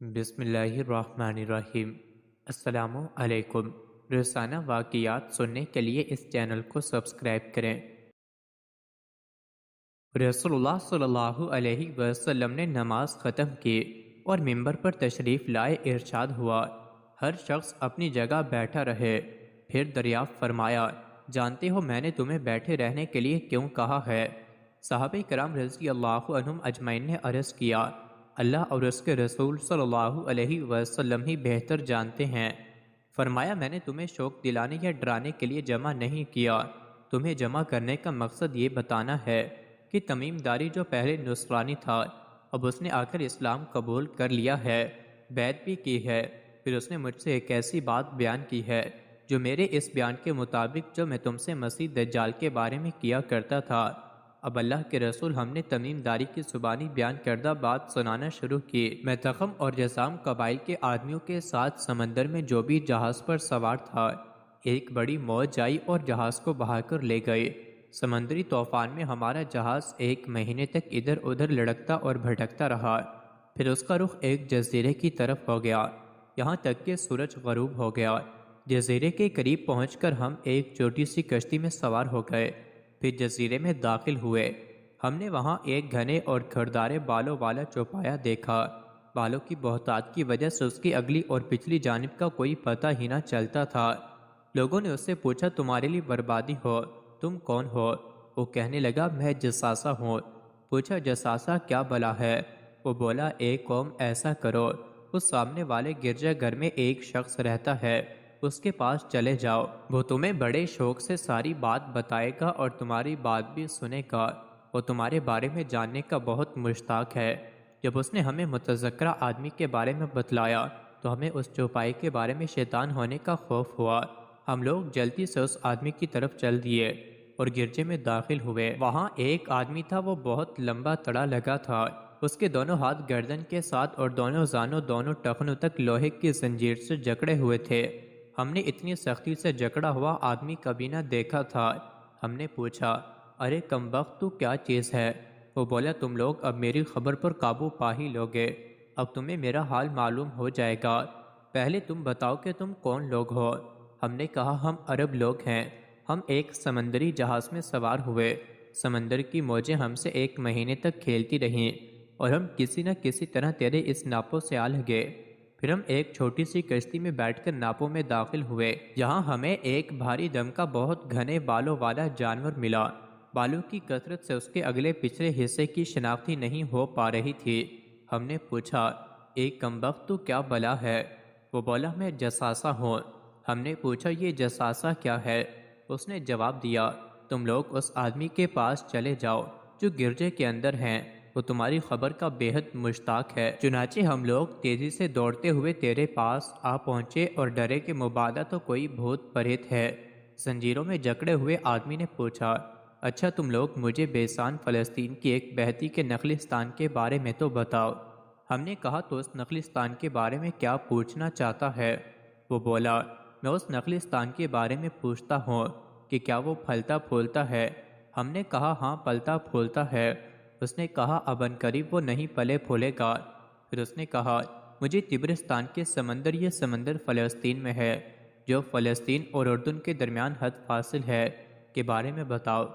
بسم اللہ الرحمن الرحیم۔ السلام علیکم۔ روزانہ واقعات سننے کے لیے اس چینل کو سبسکرائب کریں۔ رسول اللہ صلی اللہ علیہ وسلم نے نماز ختم کی اور ممبر پر تشریف لائے ارشاد ہوا، ہر شخص اپنی جگہ بیٹھا رہے۔ پھر دریافت فرمایا، جانتے ہو میں نے تمہیں بیٹھے رہنے کے لیے کیوں کہا ہے؟ صحابہ کرام رضی اللہ عنہم اجمعین نے عرض کیا، اللہ اور اس کے رسول صلی اللہ علیہ وسلم ہی بہتر جانتے ہیں۔ فرمایا، میں نے تمہیں شوق دلانے یا ڈرانے کے لیے جمع نہیں کیا، تمہیں جمع کرنے کا مقصد یہ بتانا ہے کہ تمیم داری جو پہلے نصرانی تھا اب اس نے آ کر اسلام قبول کر لیا ہے، بیعت بھی کی ہے۔ پھر اس نے مجھ سے ایک ایسی بات بیان کی ہے جو میرے اس بیان کے مطابق جو میں تم سے مسیح دجال کے بارے میں کیا کرتا تھا۔ اب اللہ کے رسول ہم نے تمیم داری کی زبانی بیان کردہ بات سنانا شروع کی۔ میں تخم اور جسام قبائل کے آدمیوں کے ساتھ سمندر میں جو بھی جہاز پر سوار تھا، ایک بڑی موج آئی اور جہاز کو بہا کر لے گئے۔ سمندری طوفان میں ہمارا جہاز ایک مہینے تک ادھر ادھر لڑکتا اور بھٹکتا رہا، پھر اس کا رخ ایک جزیرے کی طرف ہو گیا، یہاں تک کہ سورج غروب ہو گیا۔ جزیرے کے قریب پہنچ کر ہم ایک چھوٹی سی کشتی میں سوار ہو گئے، پھر جزیرے میں داخل ہوئے۔ ہم نے وہاں ایک گھنے اور کھردارے بالوں والا چوپایا دیکھا، بالوں کی بہتات کی وجہ سے اس کی اگلی اور پچھلی جانب کا کوئی پتہ ہی نہ چلتا تھا۔ لوگوں نے اس سے پوچھا، تمہارے لیے بربادی ہو، تم کون ہو؟ وہ کہنے لگا، میں جساسہ ہوں۔ پوچھا، جساسہ کیا بلا ہے؟ وہ بولا، ایک قوم ایسا کرو، اس سامنے والے گرجا گھر میں ایک شخص رہتا ہے، اس کے پاس چلے جاؤ، وہ تمہیں بڑے شوق سے ساری بات بتائے گا اور تمہاری بات بھی سنے گا، وہ تمہارے بارے میں جاننے کا بہت مشتاق ہے۔ جب اس نے ہمیں متذکرہ آدمی کے بارے میں بتلایا تو ہمیں اس چوپائے کے بارے میں شیطان ہونے کا خوف ہوا۔ ہم لوگ جلدی سے اس آدمی کی طرف چل دیے اور گرجے میں داخل ہوئے۔ وہاں ایک آدمی تھا، وہ بہت لمبا تڑا لگا تھا، اس کے دونوں ہاتھ گردن کے ساتھ اور دونوں زانوں دونوں ٹخنوں تک لوہے کی زنجیر سے جکڑے ہوئے تھے۔ ہم نے اتنی سختی سے جکڑا ہوا آدمی کبھی نہ دیکھا تھا۔ ہم نے پوچھا، ارے کمبخت تو کیا چیز ہے؟ وہ بولا، تم لوگ اب میری خبر پر قابو پا ہی لوگے، اب تمہیں میرا حال معلوم ہو جائے گا، پہلے تم بتاؤ کہ تم کون لوگ ہو؟ ہم نے کہا، ہم عرب لوگ ہیں، ہم ایک سمندری جہاز میں سوار ہوئے، سمندر کی موجیں ہم سے ایک مہینے تک کھیلتی رہیں اور ہم کسی نہ کسی طرح تیرے اس ناپوں سے آ لگے۔ پھر ہم ایک چھوٹی سی کشتی میں بیٹھ کر ناپوں میں داخل ہوئے، جہاں ہمیں ایک بھاری دم کا بہت گھنے بالوں والا جانور ملا۔ بالوں کی کثرت سے اس کے اگلے پچھلے حصے کی شناختی نہیں ہو پا رہی تھی۔ ہم نے پوچھا، ایک کمبخت تو کیا بلا ہے؟ وہ بولا، میں جساسہ ہوں۔ ہم نے پوچھا، یہ جساسہ کیا ہے؟ اس نے جواب دیا، تم لوگ اس آدمی کے پاس چلے جاؤ جو گرجے کے اندر ہیں، وہ تمہاری خبر کا بےحد مشتاق ہے۔ چنانچہ ہم لوگ تیزی سے دوڑتے ہوئے تیرے پاس آ پہنچے اور ڈرے کہ مبادہ تو کوئی بھوت پریت ہے۔ زنجیروں میں جکڑے ہوئے آدمی نے پوچھا، اچھا تم لوگ مجھے بیسان فلسطین کی ایک بہتی کے نخلستان کے بارے میں تو بتاؤ۔ ہم نے کہا، تو اس نخلستان کے بارے میں کیا پوچھنا چاہتا ہے؟ وہ بولا، میں اس نخلستان کے بارے میں پوچھتا ہوں کہ کیا وہ پھلتا پھولتا ہے؟ ہم نے کہا، ہاں پھلتا پھولتا ہے۔ اس نے کہا، اب عنقریب وہ نہیں پھلے پھولے گا۔ پھر اس نے کہا، مجھے طبرستان کے سمندر، یہ سمندر فلسطین میں ہے جو فلسطین اور اردن کے درمیان حد فاصل ہے، کے بارے میں بتاؤ۔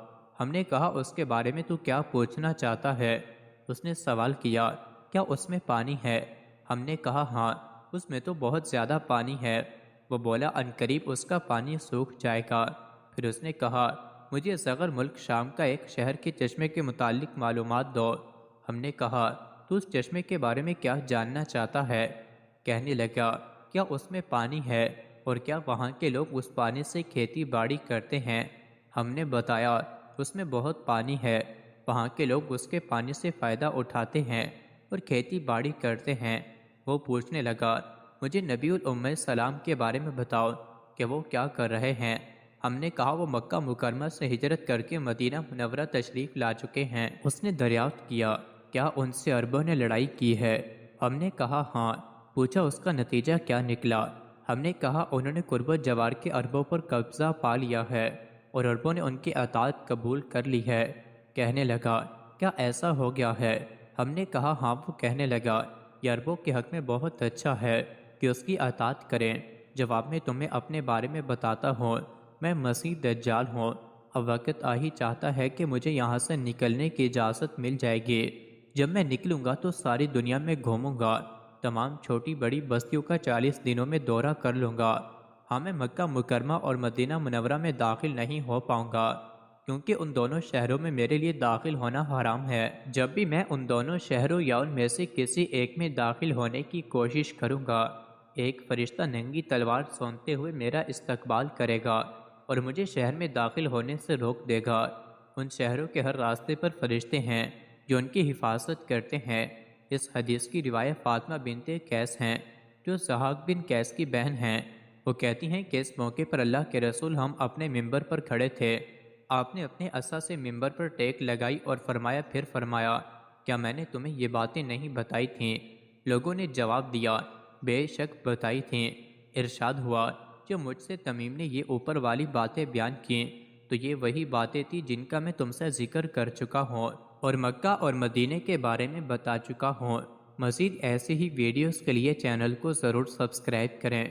ہم نے کہا، اس کے بارے میں تو کیا پوچھنا چاہتا ہے؟ اس نے سوال کیا، کیا اس میں پانی ہے؟ ہم نے کہا، ہاں اس میں تو بہت زیادہ پانی ہے۔ وہ بولا، عنقریب اس کا پانی سوکھ جائے گا۔ پھر اس نے کہا، مجھے صغر ملک شام کا ایک شہر کے چشمے کے متعلق معلومات دو۔ ہم نے کہا، تو اس چشمے کے بارے میں کیا جاننا چاہتا ہے؟ کہنے لگا، کیا اس میں پانی ہے اور کیا وہاں کے لوگ اس پانی سے کھیتی باڑی کرتے ہیں؟ ہم نے بتایا، اس میں بہت پانی ہے، وہاں کے لوگ اس کے پانی سے فائدہ اٹھاتے ہیں اور کھیتی باڑی کرتے ہیں۔ وہ پوچھنے لگا، مجھے نبی الامہ السلام کے بارے میں بتاؤ کہ وہ کیا کر رہے ہیں؟ ہم نے کہا، وہ مکہ مکرمہ سے ہجرت کر کے مدینہ منورہ تشریف لا چکے ہیں۔ اس نے دریافت کیا، کیا ان سے عربوں نے لڑائی کی ہے؟ ہم نے کہا، ہاں۔ پوچھا، اس کا نتیجہ کیا نکلا؟ ہم نے کہا، انہوں نے قرب و جوار کے عربوں پر قبضہ پا لیا ہے اور عربوں نے ان کی اطاعت قبول کر لی ہے۔ کہنے لگا، کیا ایسا ہو گیا ہے؟ ہم نے کہا، ہاں۔ وہ کہنے لگا، یاربوں کے حق میں بہت اچھا ہے کہ اس کی اطاعت کریں۔ جواب میں تمہیں اپنے بارے میں بتاتا ہوں، میں مسیح دجال ہوں۔ اب وقت آ ہی چاہتا ہے کہ مجھے یہاں سے نکلنے کی اجازت مل جائے گی۔ جب میں نکلوں گا تو ساری دنیا میں گھوموں گا، تمام چھوٹی بڑی بستیوں کا 40 دنوں میں دورہ کر لوں گا۔ ہاں، میں مکہ مکرمہ اور مدینہ منورہ میں داخل نہیں ہو پاؤں گا، کیونکہ ان دونوں شہروں میں میرے لیے داخل ہونا حرام ہے۔ جب بھی میں ان دونوں شہروں یا ان میں سے کسی ایک میں داخل ہونے کی کوشش کروں گا، ایک فرشتہ ننگی تلوار سونتے ہوئے میرا استقبال کرے گا اور مجھے شہر میں داخل ہونے سے روک دے گا۔ ان شہروں کے ہر راستے پر فرشتے ہیں جو ان کی حفاظت کرتے ہیں۔ اس حدیث کی روایت فاطمہ بنت قیس ہیں، جو ضحاک بن قیس کی بہن ہیں۔ وہ کہتی ہیں کہ اس موقع پر اللہ کے رسول ہم اپنے ممبر پر کھڑے تھے۔ آپ نے اپنے عصا سے ممبر پر ٹیک لگائی اور پھر فرمایا، کیا میں نے تمہیں یہ باتیں نہیں بتائی تھیں؟ لوگوں نے جواب دیا، بے شک بتائی تھیں۔ ارشاد ہوا، جو مجھ سے تمیم نے یہ اوپر والی باتیں بیان کیں تو یہ وہی باتیں تھیں جن کا میں تم سے ذکر کر چکا ہوں اور مکہ اور مدینے کے بارے میں بتا چکا ہوں۔ مزید ایسی ہی ویڈیوز کے لیے چینل کو ضرور سبسکرائب کریں۔